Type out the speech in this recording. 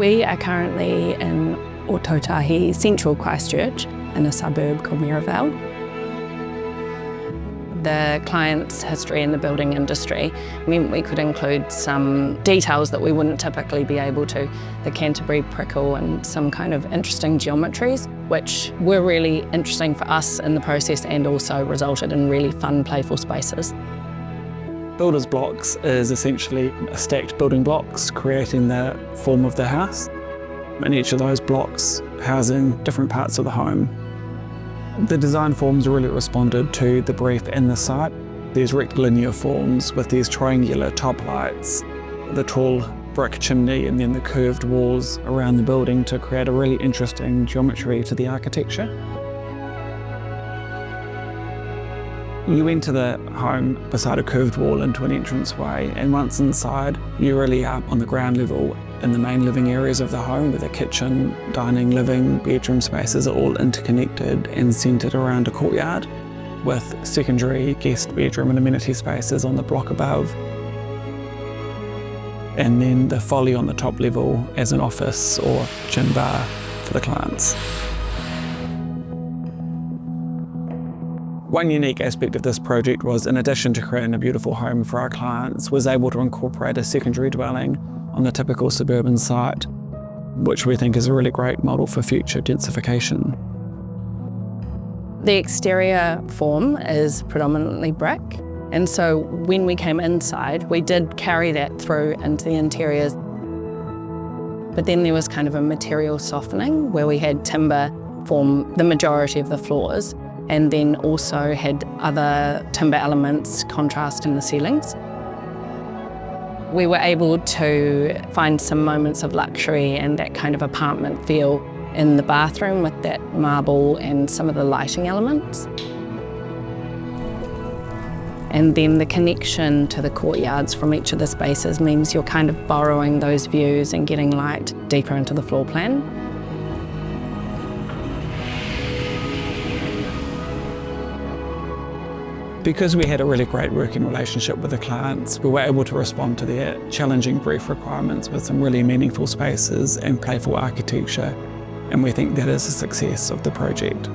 We are currently in Ototahi, central Christchurch, in a suburb called Merivale. The client's history in the building industry meant we could include some details that we wouldn't typically be able to. The Canterbury prickle and some kind of interesting geometries, which were really interesting for us in the process and also resulted in really fun, playful spaces. Builder's blocks is essentially stacked building blocks creating the form of the house, and each of those blocks housing different parts of the home. The design forms really responded to the brief and the site. These rectilinear forms with these triangular top lights, the tall brick chimney and then the curved walls around the building to create a really interesting geometry to the architecture. You enter the home beside a curved wall into an entranceway, and once inside, you're really up on the ground level in the main living areas of the home, where the kitchen, dining, living, bedroom spaces are all interconnected and centred around a courtyard, with secondary guest bedroom and amenity spaces on the block above. And then the folly on the top level as an office or gin bar for the clients. One unique aspect of this project was, in addition to creating a beautiful home for our clients, was able to incorporate a secondary dwelling on the typical suburban site, which we think is a really great model for future densification. The exterior form is predominantly brick, and so when we came inside, we did carry that through into the interiors. But then there was kind of a material softening where we had timber form the majority of the floors, and then also had other timber elements contrasting the ceilings. We were able to find some moments of luxury and that kind of apartment feel in the bathroom with that marble and some of the lighting elements. And then the connection to the courtyards from each of the spaces means you're kind of borrowing those views and getting light deeper into the floor plan. Because we had a really great working relationship with the clients, we were able to respond to their challenging brief requirements with some really meaningful spaces and playful architecture, and we think that is a success of the project.